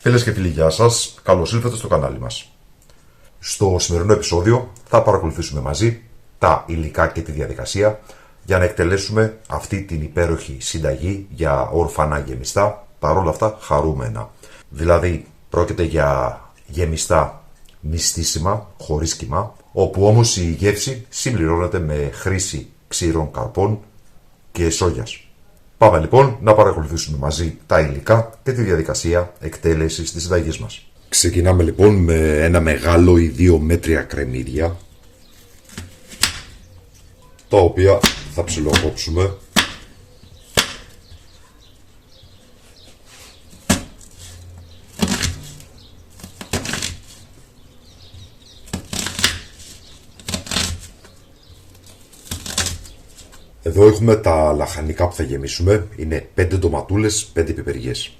Φίλες και φίλοι, γεια σας. Καλώς ήλθατε στο κανάλι μας. Στο σημερινό επεισόδιο θα παρακολουθήσουμε μαζί τα υλικά και τη διαδικασία για να εκτελέσουμε αυτή την υπέροχη συνταγή για ορφανά γεμιστά, παρόλα αυτά χαρούμενα. Δηλαδή πρόκειται για γεμιστά νηστίσιμα, χωρίς κιμά, όπου όμως η γεύση συμπληρώνεται με χρήση ξηρών καρπών και σόγιας. Πάμε λοιπόν να παρακολουθήσουμε μαζί τα υλικά και τη διαδικασία εκτέλεσης της συνταγής μας. Ξεκινάμε λοιπόν με ένα μεγάλο ή 2 μέτρια κρεμμύδια, τα οποία θα ψιλοκόψουμε. Εδώ έχουμε τα λαχανικά που θα γεμίσουμε, είναι 5 ντοματούλες, 5 πιπεριές.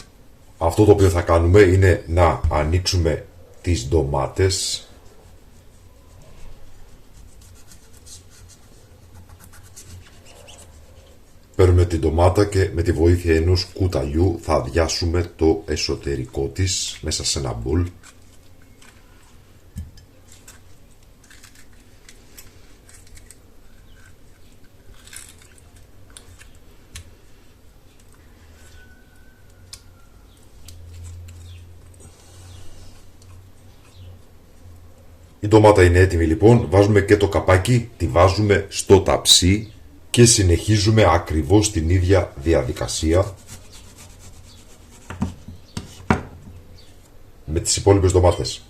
Αυτό το οποίο θα κάνουμε είναι να ανοίξουμε τις ντομάτες. Παίρνουμε την ντομάτα και με τη βοήθεια ενός κουταλιού θα αδειάσουμε το εσωτερικό της μέσα σε ένα μπολ. Η ντομάτα είναι έτοιμη λοιπόν, βάζουμε και το καπάκι, τη βάζουμε στο ταψί και συνεχίζουμε ακριβώς την ίδια διαδικασία με τις υπόλοιπες ντομάτες.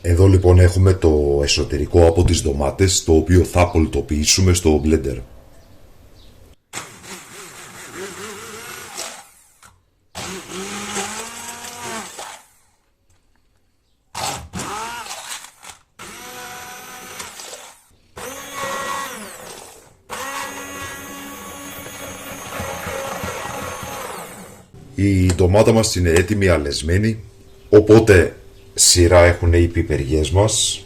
Εδώ λοιπόν έχουμε το εσωτερικό από τις ντομάτες, το οποίο θα πολτοποιήσουμε στο blender. Η ντομάτα μας είναι έτοιμη, αλεσμένη, οπότε σειρά έχουν οι πιπεριές μας.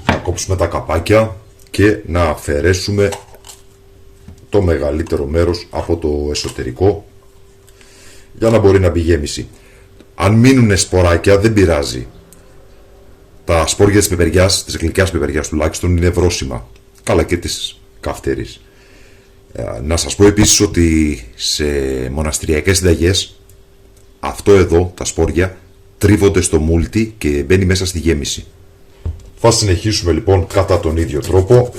Να κόψουμε τα καπάκια και να αφαιρέσουμε το μεγαλύτερο μέρος από το εσωτερικό για να μπορεί να μπει γέμιση. Αν μείνουν σποράκια δεν πειράζει. Τα σπόρια της πιπεριάς, της γλυκιάς πιπεριάς τουλάχιστον, είναι βρώσιμα. Καλά και της καυτερής. Να σας πω επίσης ότι σε μοναστηριακές συνταγές αυτό εδώ, τα σπόρια, τρίβονται στο μούλτι και μπαίνει μέσα στη γέμιση. Θα συνεχίσουμε λοιπόν κατά τον ίδιο τρόπο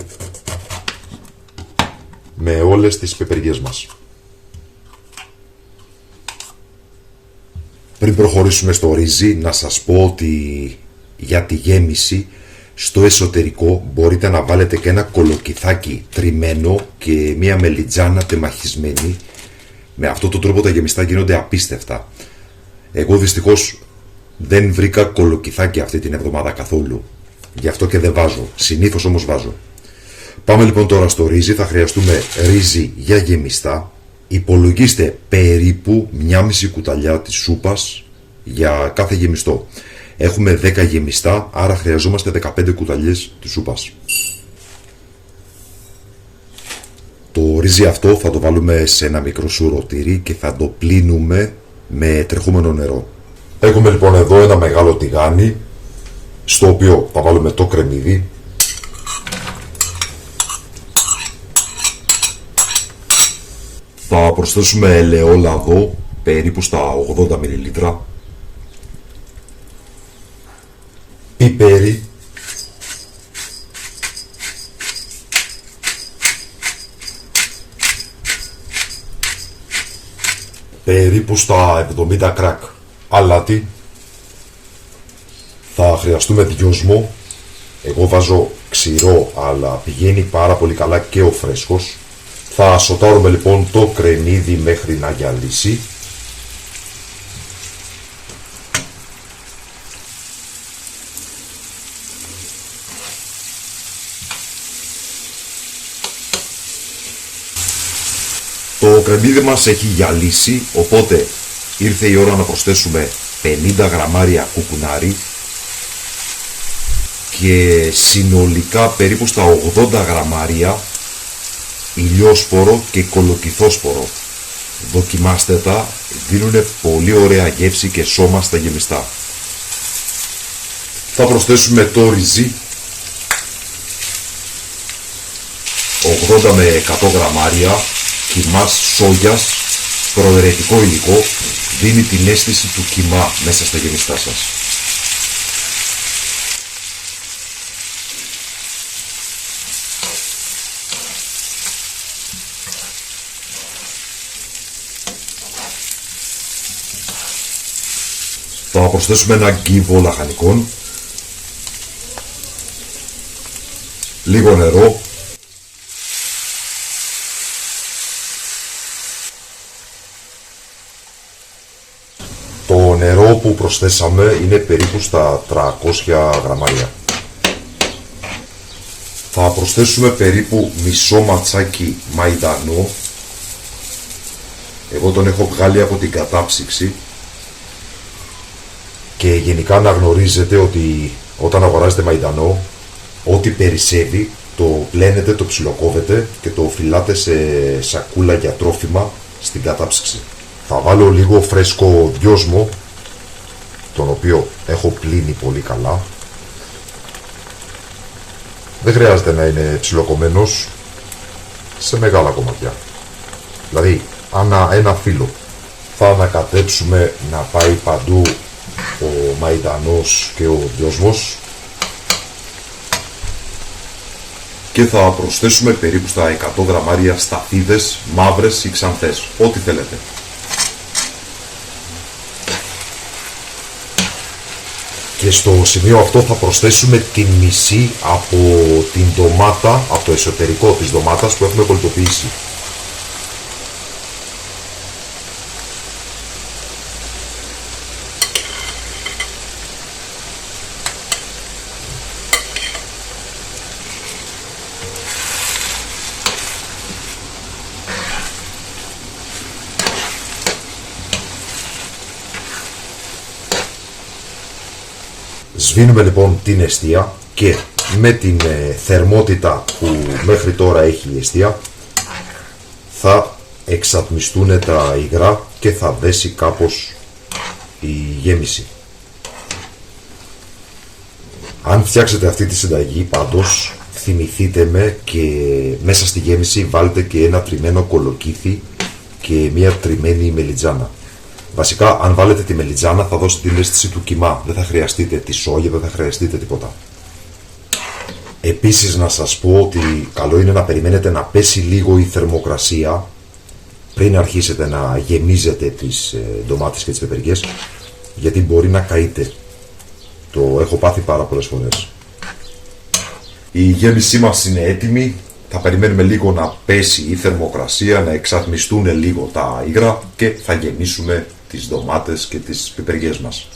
με όλες τις πιπεριές μας. Πριν προχωρήσουμε στο ρύζι, να σας πω ότι για τη γέμιση στο εσωτερικό μπορείτε να βάλετε και ένα κολοκυθάκι τριμμένο και μια μελιτζάνα τεμαχισμένη. Με αυτόν τον τρόπο τα γεμιστά γίνονται απίστευτα. Εγώ δυστυχώς δεν βρήκα κολοκυθάκι αυτή την εβδομάδα καθόλου. Γι' αυτό και δεν βάζω. Συνήθως όμως βάζω. Πάμε λοιπόν τώρα στο ρύζι. Θα χρειαστούμε ρύζι για γεμιστά. Υπολογίστε περίπου 1,5 κουταλιά της σούπας για κάθε γεμιστό. Έχουμε 10 γεμιστά, άρα χρειαζόμαστε 15 κουταλιές της σούπας. Το ρύζι αυτό θα το βάλουμε σε ένα μικρό σουρωτήρι και θα το πλύνουμε με τρεχούμενο νερό. Έχουμε λοιπόν εδώ ένα μεγάλο τηγάνι, στο οποίο θα βάλουμε το κρεμμύδι. Θα προσθέσουμε ελαιόλαδο περίπου στα 80 μιλιλίτρα. Πιπέρι, περίπου στα 70 κράκ. Αλάτι, θα χρειαστούμε δυόσμο. Εγώ βάζω ξηρό, αλλά πηγαίνει πάρα πολύ καλά και ο φρέσκος. Θα σοτάρουμε λοιπόν το κρεμμύδι μέχρι να γυαλίσει. Το κρεμμύδι μας έχει γυαλίσει, οπότε ήρθε η ώρα να προσθέσουμε 50 γραμμάρια κουκουνάρι και συνολικά περίπου στα 80 γραμμάρια ηλιόσπορο και κολοκυθόσπορο. Δοκιμάστε τα, δίνουν πολύ ωραία γεύση και σώμα στα γεμιστά. Θα προσθέσουμε το ρυζί, 80 με 100 γραμμάρια, κιμάς σόγιας, προαιρετικό υλικό, δίνει την αίσθηση του κιμά μέσα στα γεμιστά σας. Θα προσθέσουμε ένα γκίβο λαχανικών, λίγο νερό, το νερό που προσθέσαμε είναι περίπου στα 300 γραμμάρια. Θα προσθέσουμε περίπου μισό ματσάκι μαϊντανό, εγώ τον έχω βγάλει από την κατάψυξη. Και γενικά να γνωρίζετε ότι όταν αγοράζετε μαϊντανό, ό,τι περισσεύει το πλένετε, το ψιλοκόβετε και το φυλάτε σε σακούλα για τρόφιμα στην κατάψυξη. Θα βάλω λίγο φρέσκο δυόσμο, τον οποίο έχω πλύνει πολύ καλά. Δεν χρειάζεται να είναι ψιλοκομμένος, σε μεγάλα κομμάτια. Δηλαδή, ανά ένα φύλλο. Θα ανακατέψουμε να πάει παντού ο μαϊντανός και ο δυόσμος και θα προσθέσουμε περίπου στα 100 γραμμάρια σταφίδες, μαύρες ή ξανθές, ό,τι θέλετε. Και στο σημείο αυτό θα προσθέσουμε την μισή από την ντομάτα, από το εσωτερικό της ντομάτας που έχουμε κολυτοποιήσει. Σβήνουμε λοιπόν την εστία και με την θερμότητα που μέχρι τώρα έχει η εστία θα εξατμιστούν τα υγρά και θα δέσει κάπως η γέμιση. Αν φτιάξετε αυτή τη συνταγή πάντως θυμηθείτε με και μέσα στη γέμιση βάλτε και ένα τριμμένο κολοκύθι και μια τριμμένη μελιτζάνα. Βασικά, αν βάλετε τη μελιτζάνα θα δώσετε την αίσθηση του κιμά. Δεν θα χρειαστείτε τη σόγια, δεν θα χρειαστείτε τίποτα. Επίσης να σας πω ότι καλό είναι να περιμένετε να πέσει λίγο η θερμοκρασία πριν αρχίσετε να γεμίζετε τις ντομάτες και τις πεπεριγές, γιατί μπορεί να καείτε. Το έχω πάθει πάρα πολλές φορές. Η γέμισή μας είναι έτοιμη. Θα περιμένουμε λίγο να πέσει η θερμοκρασία, να εξατμιστούν λίγο τα υγρά και θα γεμίσουμε τις ντομάτες και τις πιπεριές μας.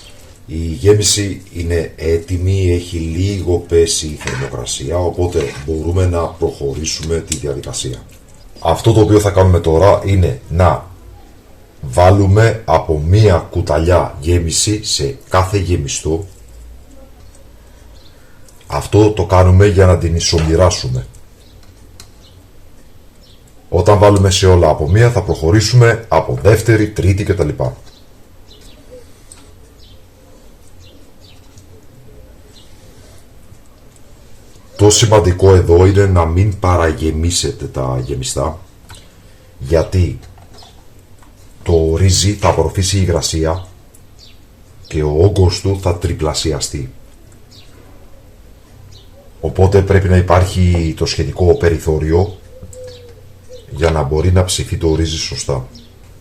Η γέμιση είναι έτοιμη, έχει λίγο πέσει η θερμοκρασία, οπότε μπορούμε να προχωρήσουμε τη διαδικασία. Αυτό το οποίο θα κάνουμε τώρα είναι να βάλουμε από μία κουταλιά γέμιση σε κάθε γεμιστό. Αυτό το κάνουμε για να την ισομοιράσουμε. Όταν βάλουμε σε όλα από μία θα προχωρήσουμε από δεύτερη, τρίτη κτλ. Το σημαντικό εδώ είναι να μην παραγεμίσετε τα γεμιστά, γιατί το ρύζι θα απορροφήσει υγρασία και ο όγκος του θα τριπλασιαστεί. Οπότε πρέπει να υπάρχει το σχετικό περιθώριο για να μπορεί να ψηθεί το ρύζι σωστά.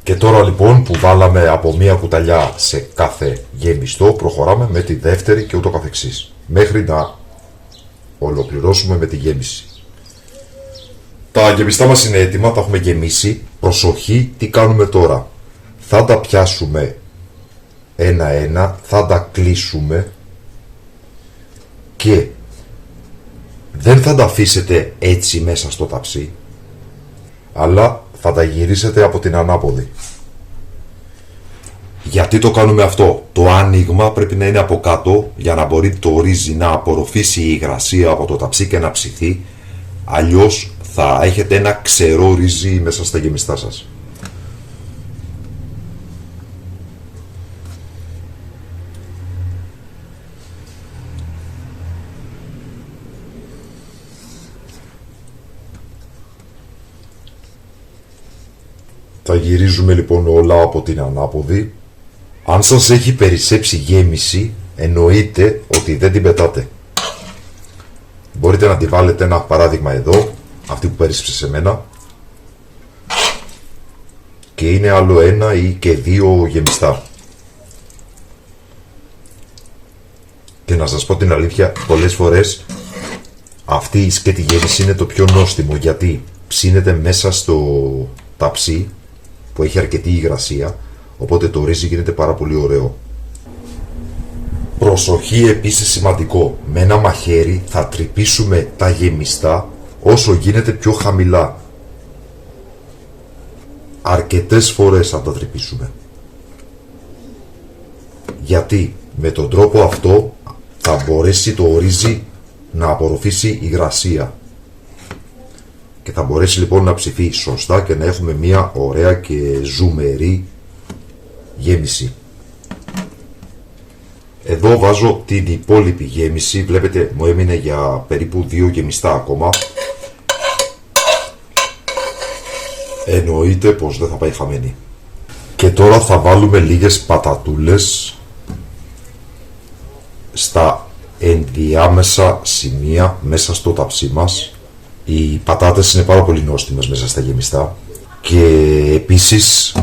Και τώρα λοιπόν που βάλαμε από μία κουταλιά σε κάθε γεμιστό, προχωράμε με τη δεύτερη και ούτω καθεξής, μέχρι να ολοκληρώσουμε με τη γέμιση. Τα γεμιστά μας είναι έτοιμα, τα έχουμε γεμίσει. Προσοχή, τι κάνουμε τώρα. Θα τα πιάσουμε ένα-ένα, θα τα κλείσουμε και δεν θα τα αφήσετε έτσι μέσα στο ταψί, αλλά θα τα γυρίσετε από την ανάποδη. Γιατί το κάνουμε αυτό? Το άνοιγμα πρέπει να είναι από κάτω για να μπορεί το ρύζι να απορροφήσει η υγρασία από το ταψί και να ψηθεί. Αλλιώς θα έχετε ένα ξερό ρύζι μέσα στα γεμιστά σας. Τα γυρίζουμε λοιπόν όλα από την ανάποδη. Αν σας έχει περισσέψει γέμιση, εννοείται ότι δεν την πετάτε. Μπορείτε να τη βάλετε, ένα παράδειγμα εδώ, αυτή που πέρισψε σε μένα, και είναι άλλο ένα ή και δύο γεμιστά. Και να σας πω την αλήθεια, πολλές φορές αυτή η σκέτη γέμιση είναι το πιο νόστιμο, γιατί ψήνεται μέσα στο ταψί που έχει αρκετή υγρασία, οπότε το ρύζι γίνεται πάρα πολύ ωραίο. Προσοχή επίσης σημαντικό, με ένα μαχαίρι θα τρυπήσουμε τα γεμιστά όσο γίνεται πιο χαμηλά. Αρκετές φορές θα τα τρυπήσουμε. Γιατί με τον τρόπο αυτό θα μπορέσει το ρύζι να απορροφήσει υγρασία. Και θα μπορέσει λοιπόν να ψηθεί σωστά και να έχουμε μια ωραία και ζουμερή γέμιση. Εδώ βάζω την υπόλοιπη γέμιση, βλέπετε μου έμεινε για περίπου 2 γεμιστά ακόμα. Εννοείται πως δεν θα πάει χαμένη. Και τώρα θα βάλουμε λίγες πατατούλες στα ενδιάμεσα σημεία μέσα στο ταψί μας. Οι πατάτες είναι πάρα πολύ νόστιμες μέσα στα γεμιστά και επίσης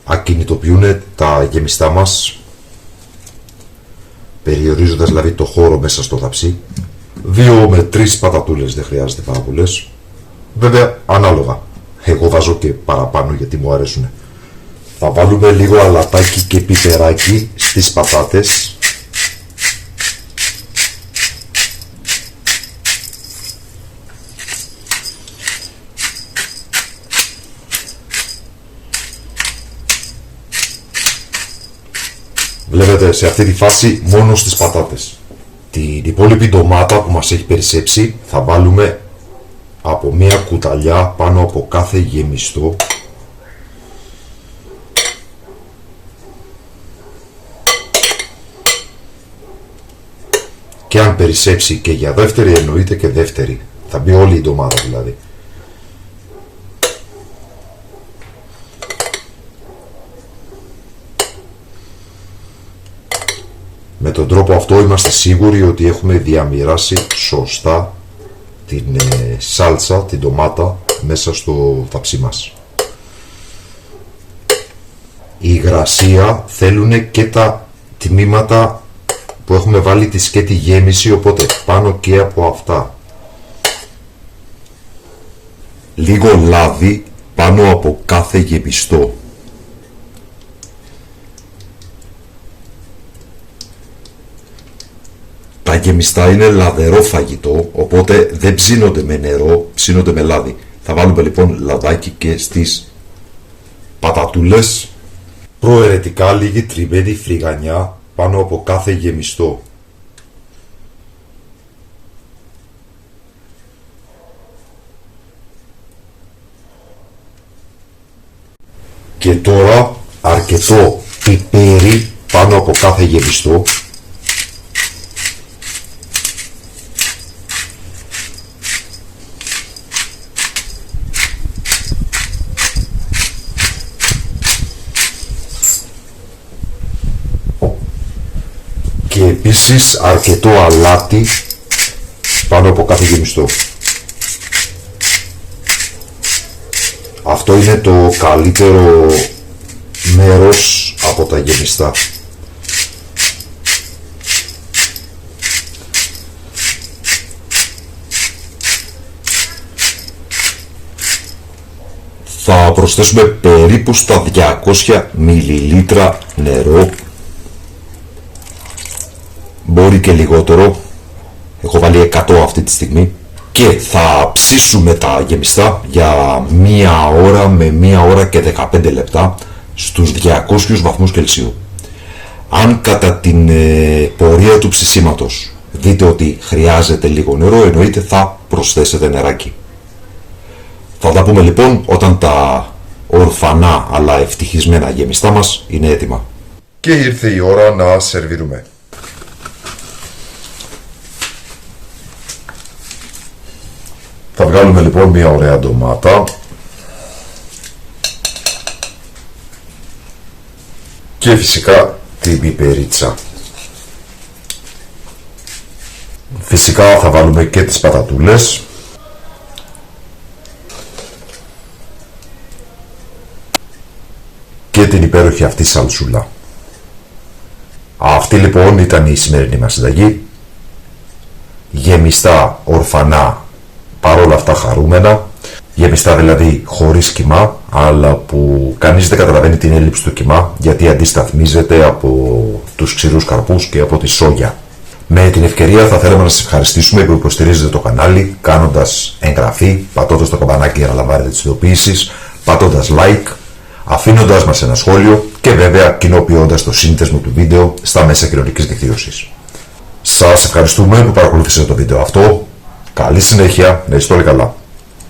ακινητοποιούν τα γεμιστά μας, περιορίζοντας δηλαδή το χώρο μέσα στο ταψί. 2 με 3 πατατούλες, δεν χρειάζεται πάρα πολλές. Βέβαια ανάλογα. Εγώ βάζω και παραπάνω γιατί μου αρέσουν. Θα βάλουμε λίγο αλατάκι και πιπεράκι στις πατάτες. Βλέπετε σε αυτή τη φάση μόνο στις πατάτες. Την υπόλοιπη ντομάτα που μας έχει περισσέψει θα βάλουμε από μία κουταλιά πάνω από κάθε γεμιστό. Και αν περισσέψει και για δεύτερη, εννοείται και δεύτερη. Θα μπει όλη η ντομάτα δηλαδή. Με τον τρόπο αυτό είμαστε σίγουροι ότι έχουμε διαμοιράσει σωστά την σάλτσα, την ντομάτα μέσα στο ταψί μας. Η υγρασία θέλουν και τα τμήματα που έχουμε βάλει τη σκέτη γέμιση, οπότε πάνω και από αυτά. Λίγο λάδι πάνω από κάθε γεμιστό. Τα γεμιστά είναι λαδερό φαγητό, οπότε δεν ψήνονται με νερό, ψήνονται με λάδι. Θα βάλουμε λοιπόν λαδάκι και στις πατατούλες. Προαιρετικά λίγη τριμμένη φρυγανιά πάνω από κάθε γεμιστό. Και τώρα αρκετό πιπέρι πάνω από κάθε γεμιστό. Και επίσης αρκετό αλάτι πάνω από κάθε γεμιστό. Αυτό είναι το καλύτερο μέρος από τα γεμιστά. Θα προσθέσουμε περίπου στα 200 μιλιλίτρα νερό. Μπορεί και λιγότερο. Έχω βάλει 100 αυτή τη στιγμή. και θα ψήσουμε τα γεμιστά για 1 ώρα με 1 ώρα και 15 λεπτά στους 200 βαθμούς Κελσίου. Αν κατά την πορεία του ψησίματος δείτε ότι χρειάζεται λίγο νερό, εννοείται θα προσθέσετε νεράκι. Θα τα πούμε λοιπόν όταν τα ορφανά αλλά ευτυχισμένα γεμιστά μας είναι έτοιμα. Και ήρθε η ώρα να σερβίρουμε. Θα βγάλουμε λοιπόν μια ωραία ντομάτα και φυσικά την πιπερίτσα. Φυσικά θα βάλουμε και τις πατατούλες και την υπέροχη αυτή σαλσούλα. Αυτή λοιπόν ήταν η σημερινή μας συνταγή. Γεμιστά, ορφανά, παρόλα αυτά χαρούμενα. Γεμιστά δηλαδή χωρίς κιμά, αλλά που κανείς δεν καταλαβαίνει την έλλειψη του κιμά, γιατί αντισταθμίζεται από τους ξηρούς καρπούς και από τη σόγια. Με την ευκαιρία θα θέλαμε να σας ευχαριστήσουμε που υποστηρίζετε το κανάλι, κάνοντας εγγραφή, πατώντας το καμπανάκι για να λαμβάνετε τις ειδοποιήσεις, πατώντας like, αφήνοντας μας ένα σχόλιο και βέβαια κοινοποιώντας το σύνδεσμο του βίντεο στα μέσα κοινωνικής δικτύωσης. Σας ευχαριστούμε που παρακολουθήσατε το βίντεο αυτό. Καλή συνέχεια, να είστε όλοι καλά.